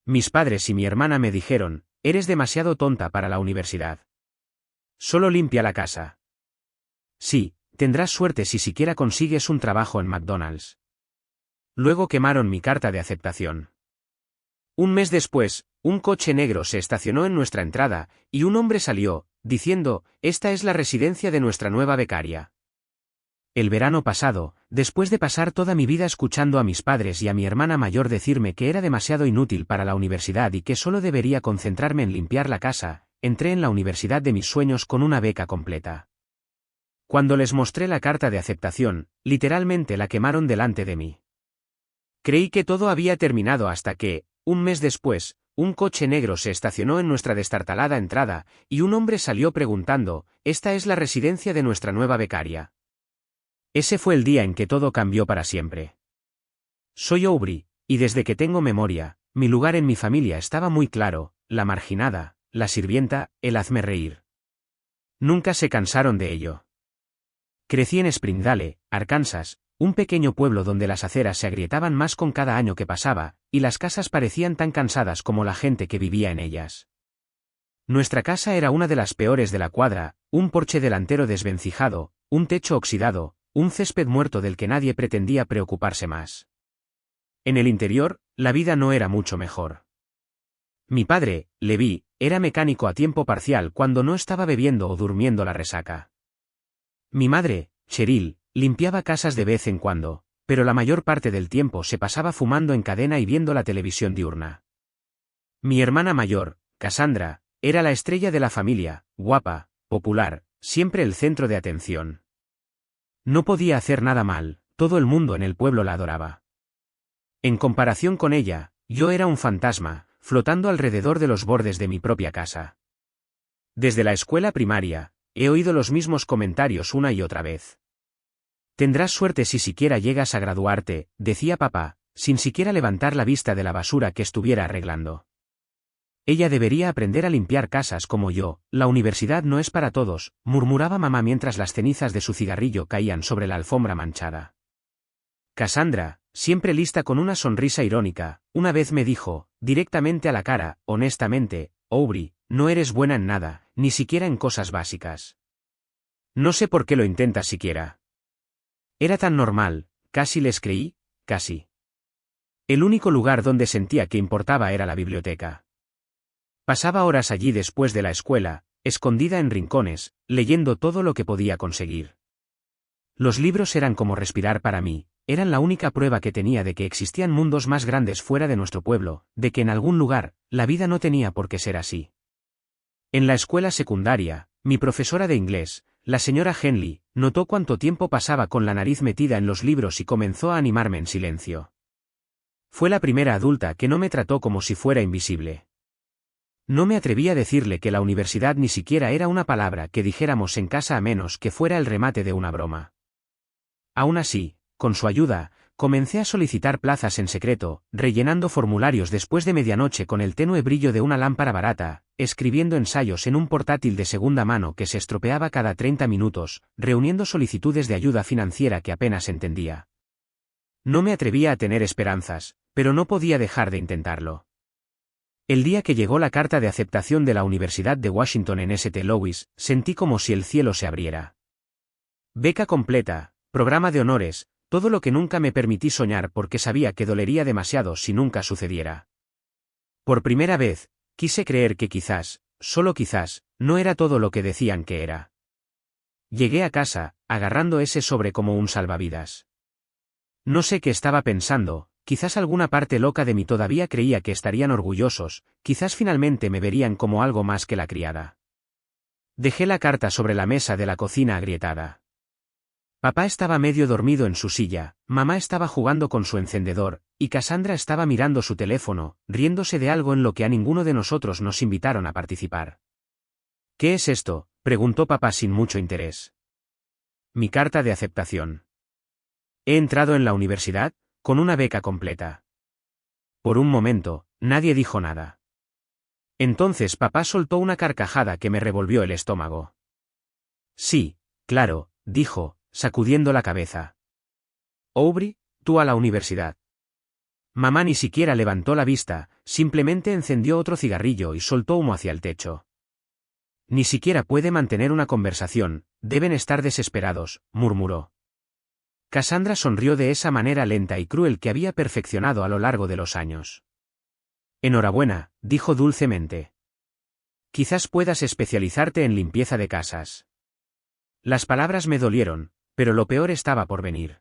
Mis padres y mi hermana me dijeron, eres demasiado tonta para la universidad. Solo limpia la casa. Sí, tendrás suerte si siquiera consigues un trabajo en McDonald's. Luego quemaron mi carta de aceptación. Un mes después, un coche negro se estacionó en nuestra entrada, y un hombre salió, diciendo, esta es la residencia de nuestra nueva becaria. El verano pasado, después de pasar toda mi vida escuchando a mis padres y a mi hermana mayor decirme que era demasiado inútil para la universidad y que solo debería concentrarme en limpiar la casa, entré en la universidad de mis sueños con una beca completa. Cuando les mostré la carta de aceptación, literalmente la quemaron delante de mí. Creí que todo había terminado hasta que, un mes después, un coche negro se estacionó en nuestra destartalada entrada, y un hombre salió preguntando, ¿esta es la residencia de nuestra nueva becaria? Ese fue el día en que todo cambió para siempre. Soy Aubrey, y desde que tengo memoria, mi lugar en mi familia estaba muy claro, la marginada, la sirvienta, el hazme reír. Nunca se cansaron de ello. Crecí en Springdale, Arkansas, un pequeño pueblo donde las aceras se agrietaban más con cada año que pasaba, y las casas parecían tan cansadas como la gente que vivía en ellas. Nuestra casa era una de las peores de la cuadra, un porche delantero desvencijado, un techo oxidado, un césped muerto del que nadie pretendía preocuparse más. En el interior, la vida no era mucho mejor. Mi padre, Levi, era mecánico a tiempo parcial cuando no estaba bebiendo o durmiendo la resaca. Mi madre, Cheryl, limpiaba casas de vez en cuando, pero la mayor parte del tiempo se pasaba fumando en cadena y viendo la televisión diurna. Mi hermana mayor, Cassandra, era la estrella de la familia, guapa, popular, siempre el centro de atención. No podía hacer nada mal, todo el mundo en el pueblo la adoraba. En comparación con ella, yo era un fantasma, flotando alrededor de los bordes de mi propia casa. Desde la escuela primaria, he oído los mismos comentarios una y otra vez. Tendrás suerte si siquiera llegas a graduarte, decía papá, sin siquiera levantar la vista de la basura que estuviera arreglando. Ella debería aprender a limpiar casas como yo, la universidad no es para todos, murmuraba mamá mientras las cenizas de su cigarrillo caían sobre la alfombra manchada. Cassandra, siempre lista con una sonrisa irónica, una vez me dijo, directamente a la cara, honestamente, Aubrey, no eres buena en nada, ni siquiera en cosas básicas. No sé por qué lo intentas siquiera. Era tan normal, casi les creí, casi. El único lugar donde sentía que importaba era la biblioteca. Pasaba horas allí después de la escuela, escondida en rincones, leyendo todo lo que podía conseguir. Los libros eran como respirar para mí, eran la única prueba que tenía de que existían mundos más grandes fuera de nuestro pueblo, de que en algún lugar, la vida no tenía por qué ser así. En la escuela secundaria, mi profesora de inglés, la señora Henley, notó cuánto tiempo pasaba con la nariz metida en los libros y comenzó a animarme en silencio. Fue la primera adulta que no me trató como si fuera invisible. No me atreví a decirle que la universidad ni siquiera era una palabra que dijéramos en casa a menos que fuera el remate de una broma. Aún así, con su ayuda, comencé a solicitar plazas en secreto, rellenando formularios después de medianoche con el tenue brillo de una lámpara barata, escribiendo ensayos en un portátil de segunda mano que se estropeaba cada 30 minutos, reuniendo solicitudes de ayuda financiera que apenas entendía. No me atrevía a tener esperanzas, pero no podía dejar de intentarlo. El día que llegó la carta de aceptación de la Universidad de Washington en St. Louis, sentí como si el cielo se abriera. Beca completa, programa de honores, todo lo que nunca me permití soñar porque sabía que dolería demasiado si nunca sucediera. Por primera vez, quise creer que quizás, solo quizás, no era todo lo que decían que era. Llegué a casa, agarrando ese sobre como un salvavidas. No sé qué estaba pensando. Quizás alguna parte loca de mí todavía creía que estarían orgullosos, quizás finalmente me verían como algo más que la criada. Dejé la carta sobre la mesa de la cocina agrietada. Papá estaba medio dormido en su silla, mamá estaba jugando con su encendedor, y Cassandra estaba mirando su teléfono, riéndose de algo en lo que a ninguno de nosotros nos invitaron a participar. ¿Qué es esto?, preguntó papá sin mucho interés. Mi carta de aceptación. ¿He entrado en la universidad? Con una beca completa. Por un momento, nadie dijo nada. Entonces papá soltó una carcajada que me revolvió el estómago. Sí, claro, dijo, sacudiendo la cabeza. Aubrey, tú a la universidad. Mamá ni siquiera levantó la vista, simplemente encendió otro cigarrillo y soltó humo hacia el techo. Ni siquiera puede mantener una conversación, deben estar desesperados, murmuró. Cassandra sonrió de esa manera lenta y cruel que había perfeccionado a lo largo de los años. Enhorabuena, dijo dulcemente. Quizás puedas especializarte en limpieza de casas. Las palabras me dolieron, pero lo peor estaba por venir.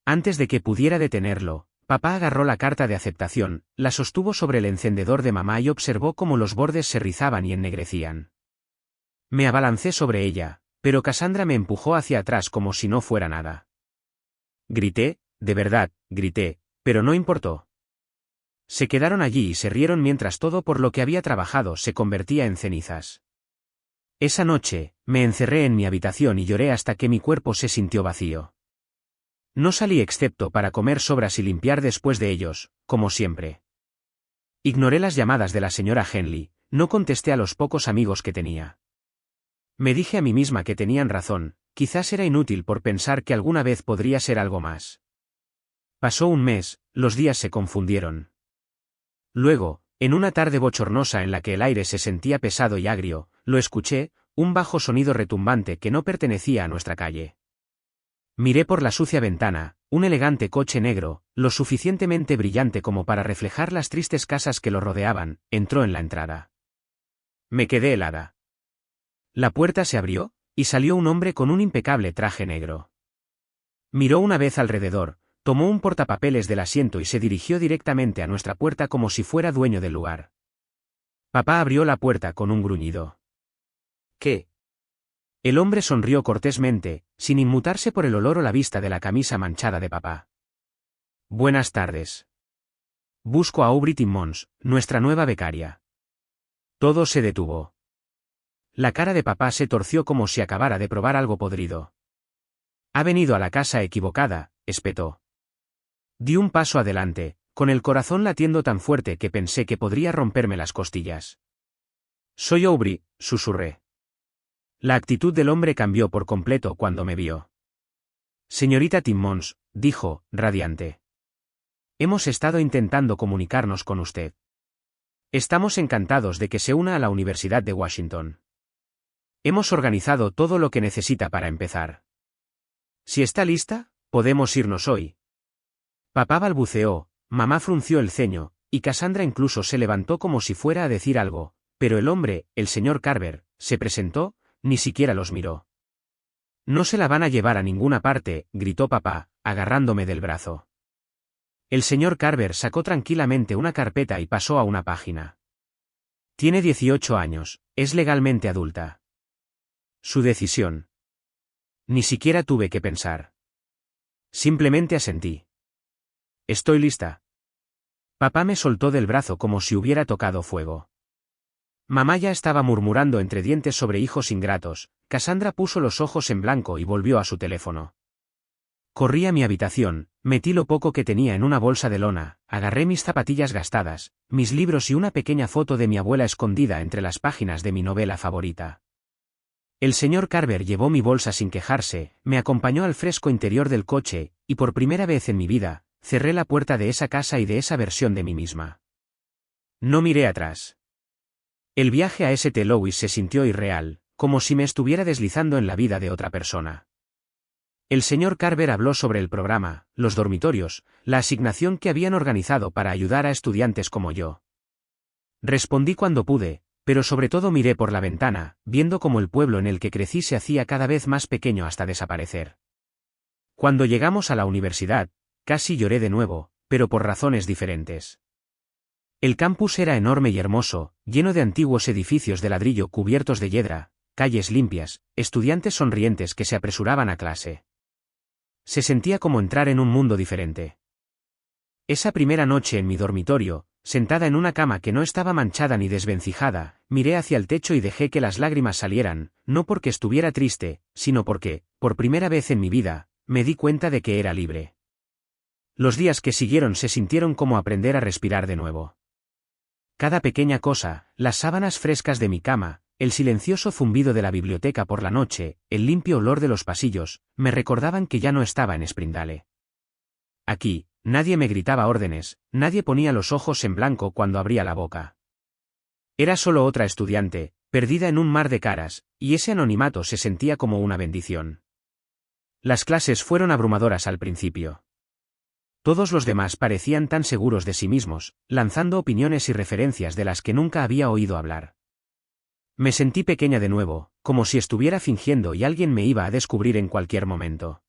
Antes de que pudiera detenerlo, papá agarró la carta de aceptación, la sostuvo sobre el encendedor de mamá y observó cómo los bordes se rizaban y ennegrecían. Me abalancé sobre ella, pero Cassandra me empujó hacia atrás como si no fuera nada. Grité, de verdad, grité, pero no importó. Se quedaron allí y se rieron mientras todo por lo que había trabajado se convertía en cenizas. Esa noche, me encerré en mi habitación y lloré hasta que mi cuerpo se sintió vacío. No salí excepto para comer sobras y limpiar después de ellos, como siempre. Ignoré las llamadas de la señora Henley, no contesté a los pocos amigos que tenía. Me dije a mí misma que tenían razón, quizás era inútil por pensar que alguna vez podría ser algo más. Pasó un mes, los días se confundieron. Luego, en una tarde bochornosa en la que el aire se sentía pesado y agrio, lo escuché, un bajo sonido retumbante que no pertenecía a nuestra calle. Miré por la sucia ventana, un elegante coche negro, lo suficientemente brillante como para reflejar las tristes casas que lo rodeaban, entró en la entrada. Me quedé helada. La puerta se abrió, y salió un hombre con un impecable traje negro. Miró una vez alrededor, tomó un portapapeles del asiento y se dirigió directamente a nuestra puerta como si fuera dueño del lugar. Papá abrió la puerta con un gruñido. ¿Qué? El hombre sonrió cortésmente, sin inmutarse por el olor o la vista de la camisa manchada de papá. Buenas tardes. Busco a Aubrey Timmons, nuestra nueva becaria. Todo se detuvo. La cara de papá se torció como si acabara de probar algo podrido. Ha venido a la casa equivocada, espetó. Di un paso adelante, con el corazón latiendo tan fuerte que pensé que podría romperme las costillas. Soy Aubrey, susurré. La actitud del hombre cambió por completo cuando me vio. Señorita Timmons, dijo, radiante. Hemos estado intentando comunicarnos con usted. Estamos encantados de que se una a la Universidad de Washington. Hemos organizado todo lo que necesita para empezar. Si está lista, podemos irnos hoy. Papá balbuceó, mamá frunció el ceño, y Cassandra incluso se levantó como si fuera a decir algo, pero el hombre, el señor Carver, se presentó, ni siquiera los miró. No se la van a llevar a ninguna parte, gritó papá, agarrándome del brazo. El señor Carver sacó tranquilamente una carpeta y pasó a una página. Tiene 18 años, es legalmente adulta. Su decisión. Ni siquiera tuve que pensar. Simplemente asentí. Estoy lista. Papá me soltó del brazo como si hubiera tocado fuego. Mamá ya estaba murmurando entre dientes sobre hijos ingratos. Cassandra puso los ojos en blanco y volvió a su teléfono. Corrí a mi habitación, metí lo poco que tenía en una bolsa de lona, agarré mis zapatillas gastadas, mis libros y una pequeña foto de mi abuela escondida entre las páginas de mi novela favorita. El señor Carver llevó mi bolsa sin quejarse, me acompañó al fresco interior del coche, y por primera vez en mi vida, cerré la puerta de esa casa y de esa versión de mí misma. No miré atrás. El viaje a St. Louis se sintió irreal, como si me estuviera deslizando en la vida de otra persona. El señor Carver habló sobre el programa, los dormitorios, la asignación que habían organizado para ayudar a estudiantes como yo. Respondí cuando pude, pero sobre todo miré por la ventana, viendo cómo el pueblo en el que crecí se hacía cada vez más pequeño hasta desaparecer. Cuando llegamos a la universidad, casi lloré de nuevo, pero por razones diferentes. El campus era enorme y hermoso, lleno de antiguos edificios de ladrillo cubiertos de hiedra, calles limpias, estudiantes sonrientes que se apresuraban a clase. Se sentía como entrar en un mundo diferente. Esa primera noche en mi dormitorio, sentada en una cama que no estaba manchada ni desvencijada, miré hacia el techo y dejé que las lágrimas salieran, no porque estuviera triste, sino porque, por primera vez en mi vida, me di cuenta de que era libre. Los días que siguieron se sintieron como aprender a respirar de nuevo. Cada pequeña cosa, las sábanas frescas de mi cama, el silencioso zumbido de la biblioteca por la noche, el limpio olor de los pasillos, me recordaban que ya no estaba en Springdale. Aquí, nadie me gritaba órdenes, nadie ponía los ojos en blanco cuando abría la boca. Era solo otra estudiante, perdida en un mar de caras, y ese anonimato se sentía como una bendición. Las clases fueron abrumadoras al principio. Todos los demás parecían tan seguros de sí mismos, lanzando opiniones y referencias de las que nunca había oído hablar. Me sentí pequeña de nuevo, como si estuviera fingiendo y alguien me iba a descubrir en cualquier momento.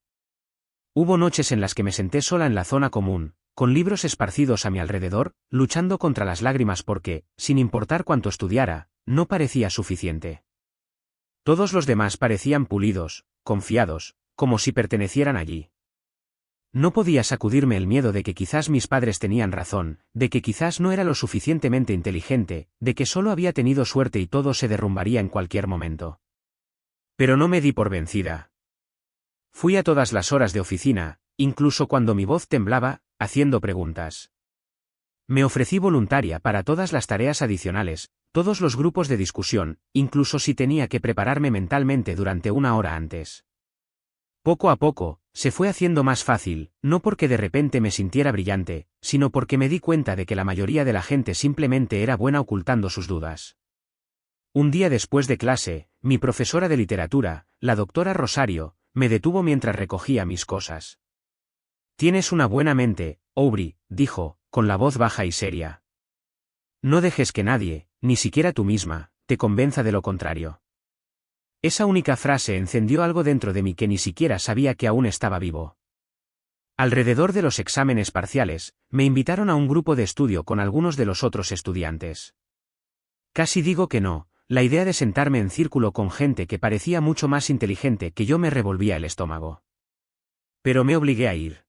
Hubo noches en las que me senté sola en la zona común, con libros esparcidos a mi alrededor, luchando contra las lágrimas porque, sin importar cuánto estudiara, no parecía suficiente. Todos los demás parecían pulidos, confiados, como si pertenecieran allí. No podía sacudirme el miedo de que quizás mis padres tenían razón, de que quizás no era lo suficientemente inteligente, de que solo había tenido suerte y todo se derrumbaría en cualquier momento. Pero no me di por vencida. Fui a todas las horas de oficina, incluso cuando mi voz temblaba, haciendo preguntas. Me ofrecí voluntaria para todas las tareas adicionales, todos los grupos de discusión, incluso si tenía que prepararme mentalmente durante una hora antes. Poco a poco, se fue haciendo más fácil, no porque de repente me sintiera brillante, sino porque me di cuenta de que la mayoría de la gente simplemente era buena ocultando sus dudas. Un día después de clase, mi profesora de literatura, la doctora Rosario, me detuvo mientras recogía mis cosas. «Tienes una buena mente, Aubrey», dijo, con la voz baja y seria. «No dejes que nadie, ni siquiera tú misma, te convenza de lo contrario». Esa única frase encendió algo dentro de mí que ni siquiera sabía que aún estaba vivo. Alrededor de los exámenes parciales, me invitaron a un grupo de estudio con algunos de los otros estudiantes. Casi digo que no, la idea de sentarme en círculo con gente que parecía mucho más inteligente que yo me revolvía el estómago. Pero me obligué a ir.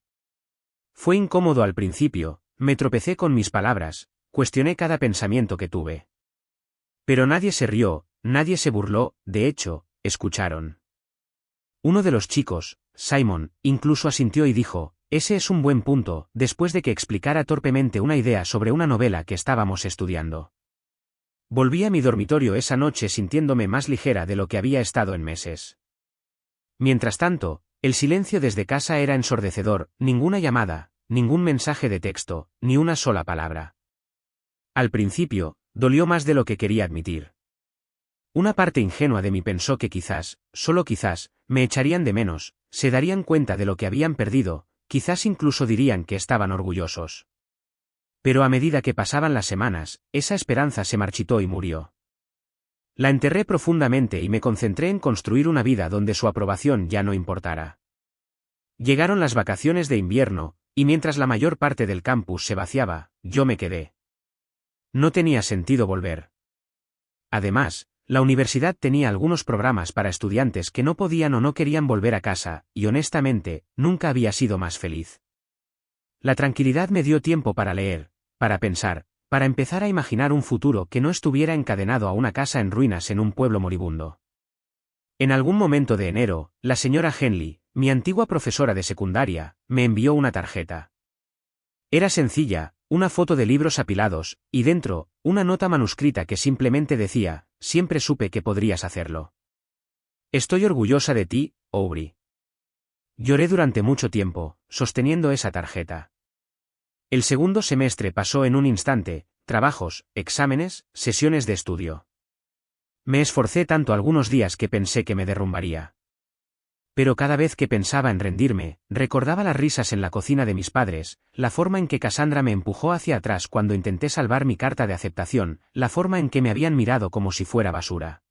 Fue incómodo al principio, me tropecé con mis palabras, cuestioné cada pensamiento que tuve. Pero nadie se rió, nadie se burló, de hecho, escucharon. Uno de los chicos, Simon, incluso asintió y dijo, «Ese es un buen punto», después de que explicara torpemente una idea sobre una novela que estábamos estudiando. Volví a mi dormitorio esa noche sintiéndome más ligera de lo que había estado en meses. Mientras tanto, el silencio desde casa era ensordecedor, ninguna llamada, ningún mensaje de texto, ni una sola palabra. Al principio, dolió más de lo que quería admitir. Una parte ingenua de mí pensó que quizás, solo quizás, me echarían de menos, se darían cuenta de lo que habían perdido, quizás incluso dirían que estaban orgullosos. Pero a medida que pasaban las semanas, esa esperanza se marchitó y murió. La enterré profundamente y me concentré en construir una vida donde su aprobación ya no importara. Llegaron las vacaciones de invierno, y mientras la mayor parte del campus se vaciaba, yo me quedé. No tenía sentido volver. Además, la universidad tenía algunos programas para estudiantes que no podían o no querían volver a casa, y honestamente, nunca había sido más feliz. La tranquilidad me dio tiempo para leer, para pensar, para empezar a imaginar un futuro que no estuviera encadenado a una casa en ruinas en un pueblo moribundo. En algún momento de enero, la señora Henley, mi antigua profesora de secundaria, me envió una tarjeta. Era sencilla, una foto de libros apilados, y dentro, una nota manuscrita que simplemente decía, «Siempre supe que podrías hacerlo. Estoy orgullosa de ti, Aubrey». Lloré durante mucho tiempo, sosteniendo esa tarjeta. El segundo semestre pasó en un instante, trabajos, exámenes, sesiones de estudio. Me esforcé tanto algunos días que pensé que me derrumbaría. Pero cada vez que pensaba en rendirme, recordaba las risas en la cocina de mis padres, la forma en que Cassandra me empujó hacia atrás cuando intenté salvar mi carta de aceptación, la forma en que me habían mirado como si fuera basura.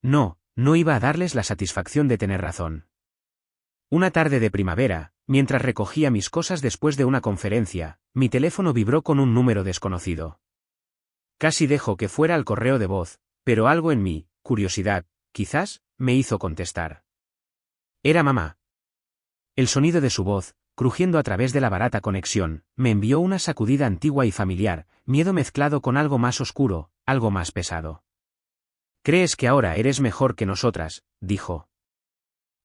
No iba a darles la satisfacción de tener razón. Una tarde de primavera, mientras recogía mis cosas después de una conferencia, mi teléfono vibró con un número desconocido. Casi dejo que fuera al correo de voz, pero algo en mí, curiosidad, quizás, me hizo contestar. Era mamá. El sonido de su voz, crujiendo a través de la barata conexión, me envió una sacudida antigua y familiar, miedo mezclado con algo más oscuro, algo más pesado. «¿Crees que ahora eres mejor que nosotras?», dijo.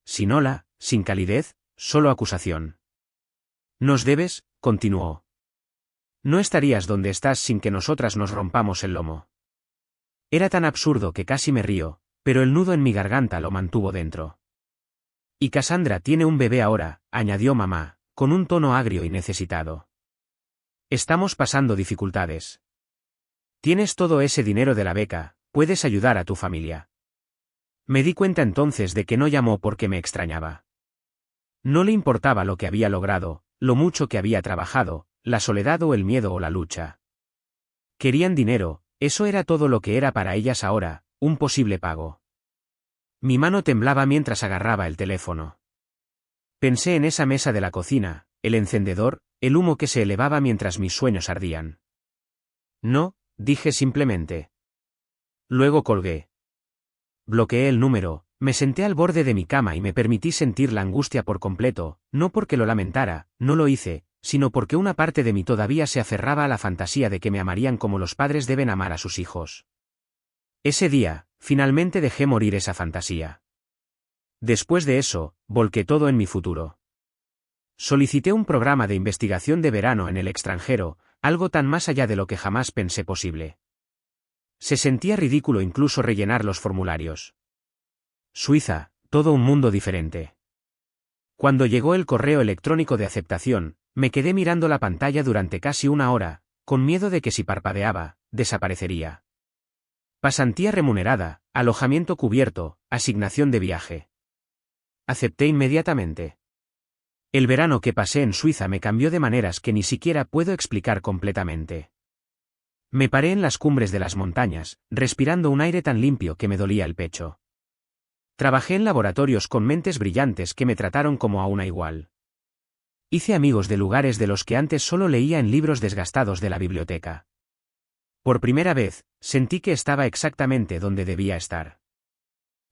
Sin hola, sin calidez, solo acusación. «Nos debes», continuó. «No estarías donde estás sin que nosotras nos rompamos el lomo». Era tan absurdo que casi me río, pero el nudo en mi garganta lo mantuvo dentro. «Y Cassandra tiene un bebé ahora», añadió mamá, con un tono agrio y necesitado. Estamos pasando dificultades. Tienes todo ese dinero de la beca, puedes ayudar a tu familia. Me di cuenta entonces de que no llamó porque me extrañaba. No le importaba lo que había logrado, lo mucho que había trabajado, la soledad o el miedo o la lucha. Querían dinero, eso era todo lo que era para ellas ahora, un posible pago. Mi mano temblaba mientras agarraba el teléfono. Pensé en esa mesa de la cocina, el encendedor, el humo que se elevaba mientras mis sueños ardían. No, dije simplemente. Luego colgué. Bloqueé el número, me senté al borde de mi cama y me permití sentir la angustia por completo, no porque lo lamentara, no lo hice, sino porque una parte de mí todavía se aferraba a la fantasía de que me amarían como los padres deben amar a sus hijos. Ese día, finalmente dejé morir esa fantasía. Después de eso, volqué todo en mi futuro. Solicité un programa de investigación de verano en el extranjero, algo tan más allá de lo que jamás pensé posible. Se sentía ridículo incluso rellenar los formularios. Suiza, todo un mundo diferente. Cuando llegó el correo electrónico de aceptación, me quedé mirando la pantalla durante casi una hora, con miedo de que si parpadeaba, desaparecería. Pasantía remunerada, alojamiento cubierto, asignación de viaje. Acepté inmediatamente. El verano que pasé en Suiza me cambió de maneras que ni siquiera puedo explicar completamente. Me paré en las cumbres de las montañas, respirando un aire tan limpio que me dolía el pecho. Trabajé en laboratorios con mentes brillantes que me trataron como a una igual. Hice amigos de lugares de los que antes solo leía en libros desgastados de la biblioteca. Por primera vez, sentí que estaba exactamente donde debía estar.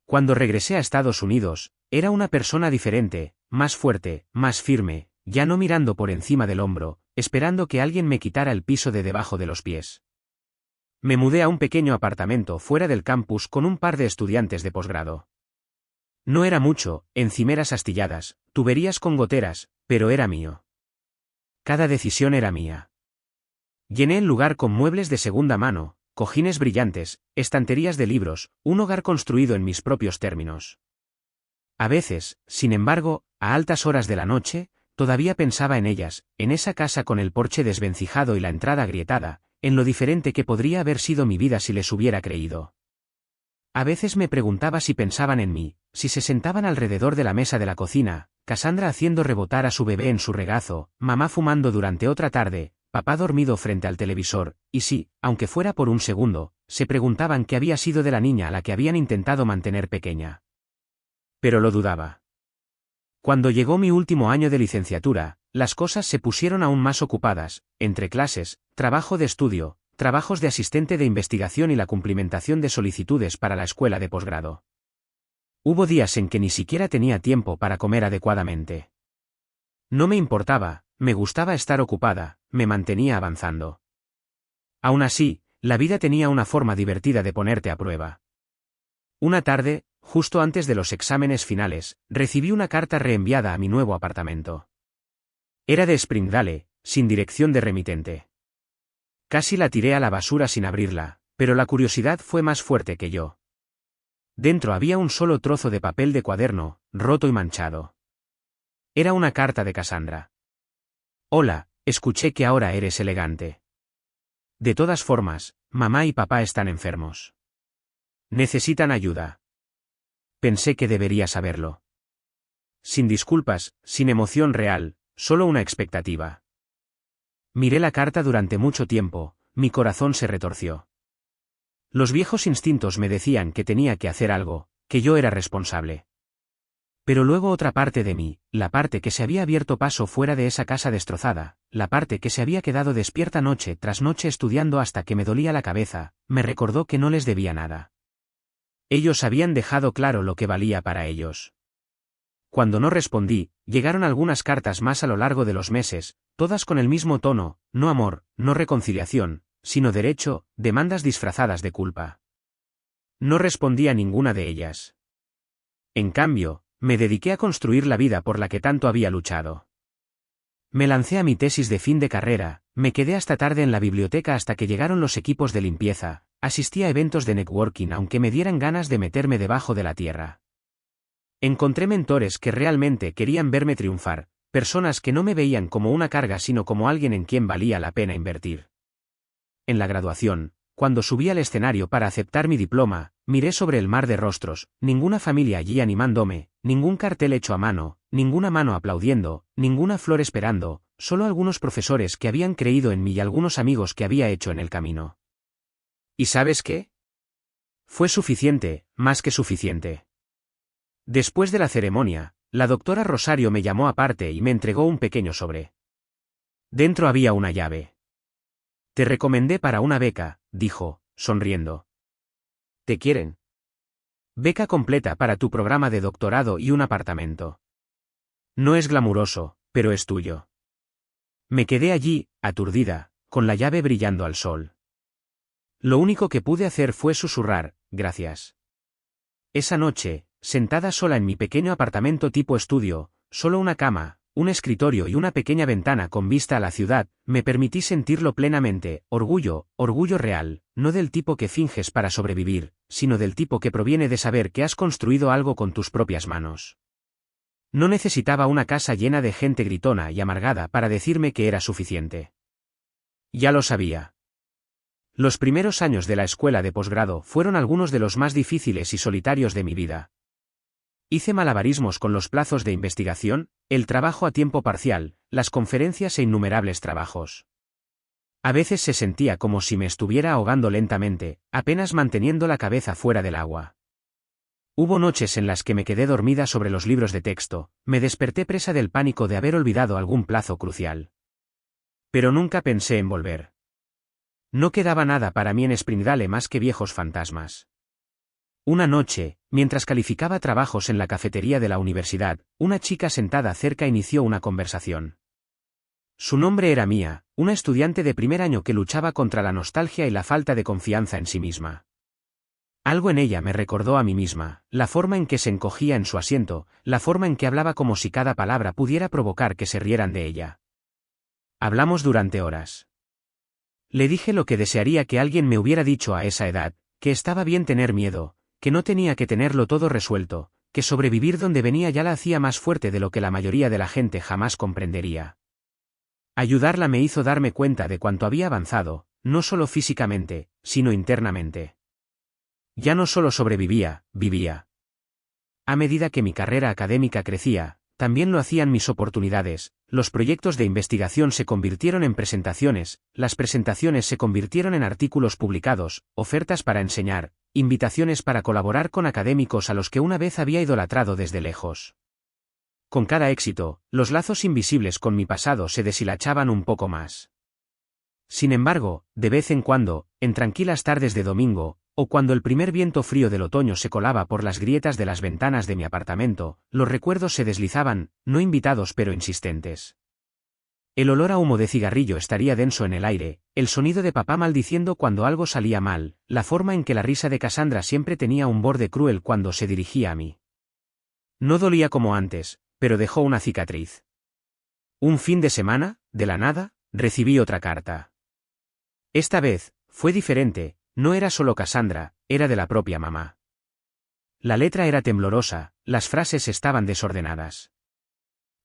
Cuando regresé a Estados Unidos, era una persona diferente, más fuerte, más firme, ya no mirando por encima del hombro, esperando que alguien me quitara el piso de debajo de los pies. Me mudé a un pequeño apartamento fuera del campus con un par de estudiantes de posgrado. No era mucho, encimeras astilladas, tuberías con goteras, pero era mío. Cada decisión era mía. Llené el lugar con muebles de segunda mano, cojines brillantes, estanterías de libros, un hogar construido en mis propios términos. A veces, sin embargo, a altas horas de la noche, todavía pensaba en ellas, en esa casa con el porche desvencijado y la entrada agrietada, en lo diferente que podría haber sido mi vida si les hubiera creído. A veces me preguntaba si pensaban en mí, si se sentaban alrededor de la mesa de la cocina, Cassandra haciendo rebotar a su bebé en su regazo, mamá fumando durante otra tarde, papá dormido frente al televisor, y si, aunque fuera por un segundo, se preguntaban qué había sido de la niña a la que habían intentado mantener pequeña. Pero lo dudaba. Cuando llegó mi último año de licenciatura, las cosas se pusieron aún más ocupadas, entre clases, trabajo de estudio, trabajos de asistente de investigación y la cumplimentación de solicitudes para la escuela de posgrado. Hubo días en que ni siquiera tenía tiempo para comer adecuadamente. No me importaba, me gustaba estar ocupada, me mantenía avanzando. Aún así, la vida tenía una forma divertida de ponerte a prueba. Una tarde, justo antes de los exámenes finales, recibí una carta reenviada a mi nuevo apartamento. Era de Springdale, sin dirección de remitente. Casi la tiré a la basura sin abrirla, pero la curiosidad fue más fuerte que yo. Dentro había un solo trozo de papel de cuaderno, roto y manchado. Era una carta de Cassandra. Hola, escuché que ahora eres elegante. De todas formas, mamá y papá están enfermos. Necesitan ayuda. Pensé que debería saberlo. Sin disculpas, sin emoción real, solo una expectativa. Miré la carta durante mucho tiempo, mi corazón se retorció. Los viejos instintos me decían que tenía que hacer algo, que yo era responsable. Pero luego otra parte de mí, la parte que se había abierto paso fuera de esa casa destrozada, la parte que se había quedado despierta noche tras noche estudiando hasta que me dolía la cabeza, me recordó que no les debía nada. Ellos habían dejado claro lo que valía para ellos. Cuando no respondí, llegaron algunas cartas más a lo largo de los meses, todas con el mismo tono, no amor, no reconciliación, sino derecho, demandas disfrazadas de culpa. No respondí a ninguna de ellas. En cambio, me dediqué a construir la vida por la que tanto había luchado. Me lancé a mi tesis de fin de carrera, me quedé hasta tarde en la biblioteca hasta que llegaron los equipos de limpieza, asistí a eventos de networking aunque me dieran ganas de meterme debajo de la tierra. Encontré mentores que realmente querían verme triunfar, personas que no me veían como una carga sino como alguien en quien valía la pena invertir. En la graduación, cuando subí al escenario para aceptar mi diploma, miré sobre el mar de rostros, ninguna familia allí animándome, ningún cartel hecho a mano, ninguna mano aplaudiendo, ninguna flor esperando, solo algunos profesores que habían creído en mí y algunos amigos que había hecho en el camino. ¿Y sabes qué? Fue suficiente, más que suficiente. Después de la ceremonia, la doctora Rosario me llamó aparte y me entregó un pequeño sobre. Dentro había una llave. Te recomendé para una beca, dijo, sonriendo. ¿Te quieren? Beca completa para tu programa de doctorado y un apartamento. No es glamuroso, pero es tuyo. Me quedé allí, aturdida, con la llave brillando al sol. Lo único que pude hacer fue susurrar, gracias. Esa noche, sentada sola en mi pequeño apartamento tipo estudio, solo una cama, un escritorio y una pequeña ventana con vista a la ciudad, me permití sentirlo plenamente, orgullo, orgullo real, no del tipo que finges para sobrevivir, sino del tipo que proviene de saber que has construido algo con tus propias manos. No necesitaba una casa llena de gente gritona y amargada para decirme que era suficiente. Ya lo sabía. Los primeros años de la escuela de posgrado fueron algunos de los más difíciles y solitarios de mi vida. Hice malabarismos con los plazos de investigación, el trabajo a tiempo parcial, las conferencias e innumerables trabajos. A veces se sentía como si me estuviera ahogando lentamente, apenas manteniendo la cabeza fuera del agua. Hubo noches en las que me quedé dormida sobre los libros de texto, me desperté presa del pánico de haber olvidado algún plazo crucial. Pero nunca pensé en volver. No quedaba nada para mí en Springdale más que viejos fantasmas. Una noche, mientras calificaba trabajos en la cafetería de la universidad, una chica sentada cerca inició una conversación. Su nombre era Mia, una estudiante de primer año que luchaba contra la nostalgia y la falta de confianza en sí misma. Algo en ella me recordó a mí misma, la forma en que se encogía en su asiento, la forma en que hablaba como si cada palabra pudiera provocar que se rieran de ella. Hablamos durante horas. Le dije lo que desearía que alguien me hubiera dicho a esa edad, que estaba bien tener miedo, que no tenía que tenerlo todo resuelto, que sobrevivir donde venía ya la hacía más fuerte de lo que la mayoría de la gente jamás comprendería. Ayudarla me hizo darme cuenta de cuánto había avanzado, no solo físicamente, sino internamente. Ya no solo sobrevivía, vivía. A medida que mi carrera académica crecía, también lo hacían mis oportunidades, los proyectos de investigación se convirtieron en presentaciones, las presentaciones se convirtieron en artículos publicados, ofertas para enseñar, invitaciones para colaborar con académicos a los que una vez había idolatrado desde lejos. Con cada éxito, los lazos invisibles con mi pasado se deshilachaban un poco más. Sin embargo, de vez en cuando, en tranquilas tardes de domingo, o cuando el primer viento frío del otoño se colaba por las grietas de las ventanas de mi apartamento, los recuerdos se deslizaban, no invitados pero insistentes. El olor a humo de cigarrillo estaría denso en el aire, el sonido de papá maldiciendo cuando algo salía mal, la forma en que la risa de Cassandra siempre tenía un borde cruel cuando se dirigía a mí. No dolía como antes, pero dejó una cicatriz. Un fin de semana, de la nada, recibí otra carta. Esta vez, fue diferente. No era solo Cassandra, era de la propia mamá. La letra era temblorosa, las frases estaban desordenadas.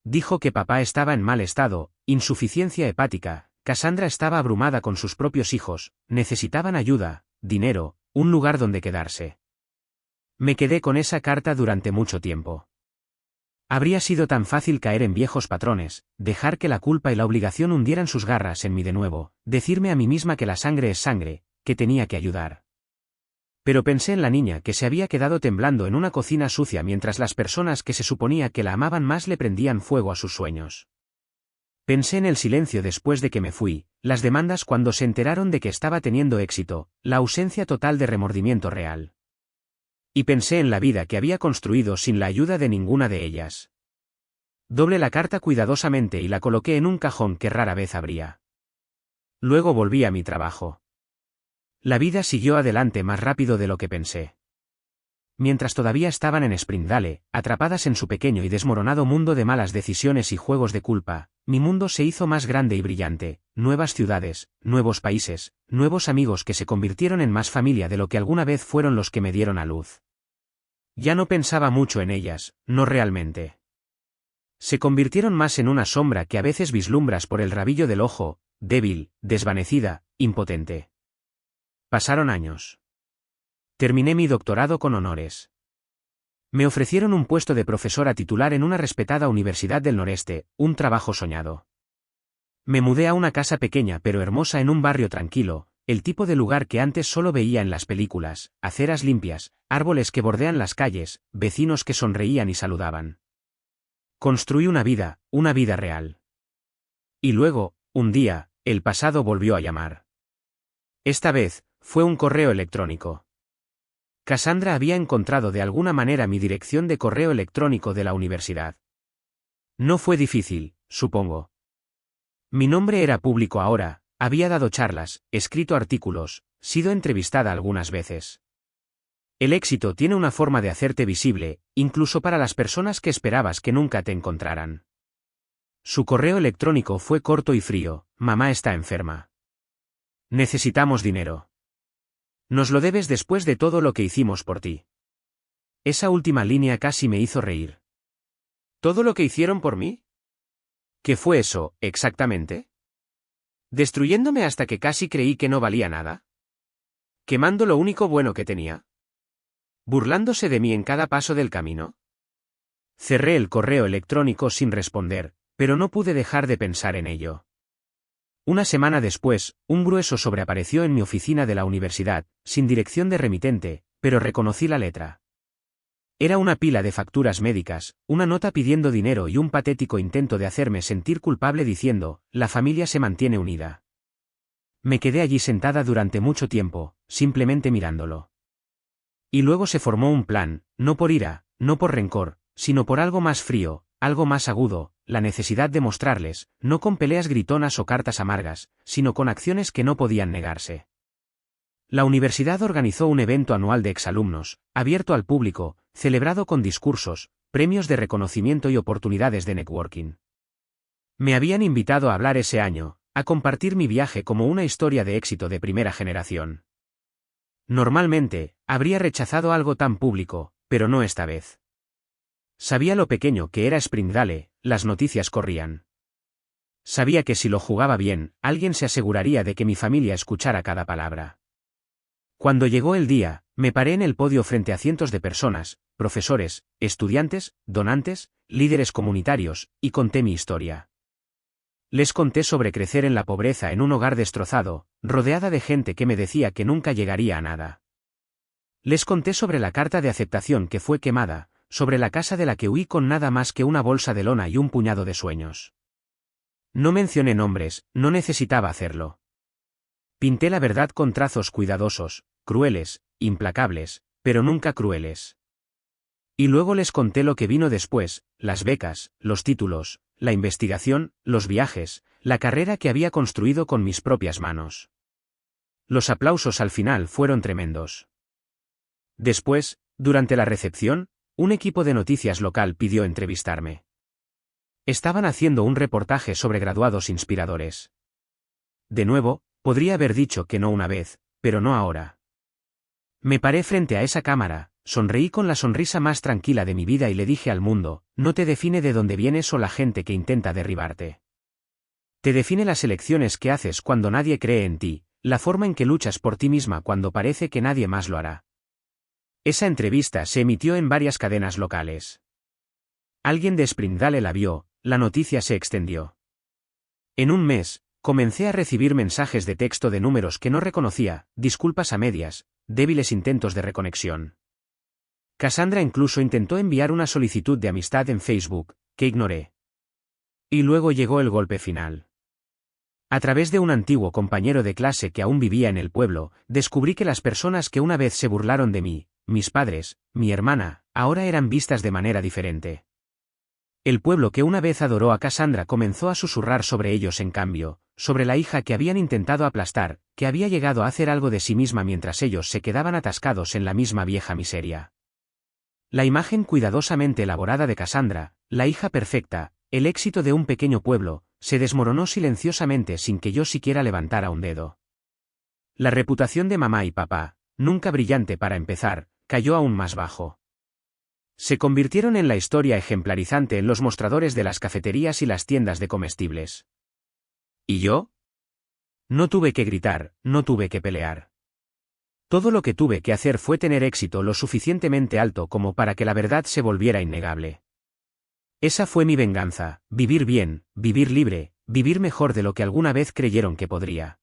Dijo que papá estaba en mal estado, insuficiencia hepática, Cassandra estaba abrumada con sus propios hijos, necesitaban ayuda, dinero, un lugar donde quedarse. Me quedé con esa carta durante mucho tiempo. Habría sido tan fácil caer en viejos patrones, dejar que la culpa y la obligación hundieran sus garras en mí de nuevo, decirme a mí misma que la sangre es sangre, que tenía que ayudar. Pero pensé en la niña que se había quedado temblando en una cocina sucia mientras las personas que se suponía que la amaban más le prendían fuego a sus sueños. Pensé en el silencio después de que me fui, las demandas cuando se enteraron de que estaba teniendo éxito, la ausencia total de remordimiento real. Y pensé en la vida que había construido sin la ayuda de ninguna de ellas. Doblé la carta cuidadosamente y la coloqué en un cajón que rara vez abría. Luego volví a mi trabajo. La vida siguió adelante más rápido de lo que pensé. Mientras todavía estaban en Springdale, atrapadas en su pequeño y desmoronado mundo de malas decisiones y juegos de culpa, mi mundo se hizo más grande y brillante, nuevas ciudades, nuevos países, nuevos amigos que se convirtieron en más familia de lo que alguna vez fueron los que me dieron a luz. Ya no pensaba mucho en ellas, no realmente. Se convirtieron más en una sombra que a veces vislumbras por el rabillo del ojo, débil, desvanecida, impotente. Pasaron años. Terminé mi doctorado con honores. Me ofrecieron un puesto de profesora titular en una respetada universidad del noreste, un trabajo soñado. Me mudé a una casa pequeña pero hermosa en un barrio tranquilo, el tipo de lugar que antes solo veía en las películas, aceras limpias, árboles que bordean las calles, vecinos que sonreían y saludaban. Construí una vida real. Y luego, un día, el pasado volvió a llamar. Esta vez, fue un correo electrónico. Cassandra había encontrado de alguna manera mi dirección de correo electrónico de la universidad. No fue difícil, supongo. Mi nombre era público ahora, había dado charlas, escrito artículos, sido entrevistada algunas veces. El éxito tiene una forma de hacerte visible, incluso para las personas que esperabas que nunca te encontraran. Su correo electrónico fue corto y frío: mamá está enferma. Necesitamos dinero. Nos lo debes después de todo lo que hicimos por ti. Esa última línea casi me hizo reír. ¿Todo lo que hicieron por mí? ¿Qué fue eso, exactamente? ¿Destruyéndome hasta que casi creí que no valía nada? ¿Quemando lo único bueno que tenía? ¿Burlándose de mí en cada paso del camino? Cerré el correo electrónico sin responder, pero no pude dejar de pensar en ello. Una semana después, un grueso sobre apareció en mi oficina de la universidad, sin dirección de remitente, pero reconocí la letra. Era una pila de facturas médicas, una nota pidiendo dinero y un patético intento de hacerme sentir culpable diciendo: la familia se mantiene unida. Me quedé allí sentada durante mucho tiempo, simplemente mirándolo. Y luego se formó un plan, no por ira, no por rencor, sino por algo más frío, algo más agudo, la necesidad de mostrarles, no con peleas gritonas o cartas amargas, sino con acciones que no podían negarse. La universidad organizó un evento anual de exalumnos, abierto al público, celebrado con discursos, premios de reconocimiento y oportunidades de networking. Me habían invitado a hablar ese año, a compartir mi viaje como una historia de éxito de primera generación. Normalmente, habría rechazado algo tan público, pero no esta vez. Sabía lo pequeño que era Springdale, las noticias corrían. Sabía que si lo jugaba bien, alguien se aseguraría de que mi familia escuchara cada palabra. Cuando llegó el día, me paré en el podio frente a cientos de personas, profesores, estudiantes, donantes, líderes comunitarios, y conté mi historia. Les conté sobre crecer en la pobreza en un hogar destrozado, rodeada de gente que me decía que nunca llegaría a nada. Les conté sobre la carta de aceptación que fue quemada, sobre la casa de la que huí con nada más que una bolsa de lona y un puñado de sueños. No mencioné nombres, no necesitaba hacerlo. Pinté la verdad con trazos cuidadosos, crueles, implacables, pero nunca crueles. Y luego les conté lo que vino después: las becas, los títulos, la investigación, los viajes, la carrera que había construido con mis propias manos. Los aplausos al final fueron tremendos. Después, durante la recepción, un equipo de noticias local pidió entrevistarme. Estaban haciendo un reportaje sobre graduados inspiradores. De nuevo, podría haber dicho que no una vez, pero no ahora. Me paré frente a esa cámara, sonreí con la sonrisa más tranquila de mi vida y le dije al mundo: no te define de dónde vienes o la gente que intenta derribarte. Te define las elecciones que haces cuando nadie cree en ti, la forma en que luchas por ti misma cuando parece que nadie más lo hará. Esa entrevista se emitió en varias cadenas locales. Alguien de Springdale la vio, la noticia se extendió. En un mes, comencé a recibir mensajes de texto de números que no reconocía, disculpas a medias, débiles intentos de reconexión. Cassandra incluso intentó enviar una solicitud de amistad en Facebook, que ignoré. Y luego llegó el golpe final. A través de un antiguo compañero de clase que aún vivía en el pueblo, descubrí que las personas que una vez se burlaron de mí, mis padres, mi hermana, ahora eran vistas de manera diferente. El pueblo que una vez adoró a Cassandra comenzó a susurrar sobre ellos en cambio, sobre la hija que habían intentado aplastar, que había llegado a hacer algo de sí misma mientras ellos se quedaban atascados en la misma vieja miseria. La imagen cuidadosamente elaborada de Cassandra, la hija perfecta, el éxito de un pequeño pueblo, se desmoronó silenciosamente sin que yo siquiera levantara un dedo. La reputación de mamá y papá, nunca brillante para empezar, cayó aún más bajo. Se convirtieron en la historia ejemplarizante en los mostradores de las cafeterías y las tiendas de comestibles. ¿Y yo? No tuve que gritar, no tuve que pelear. Todo lo que tuve que hacer fue tener éxito lo suficientemente alto como para que la verdad se volviera innegable. Esa fue mi venganza, vivir bien, vivir libre, vivir mejor de lo que alguna vez creyeron que podría.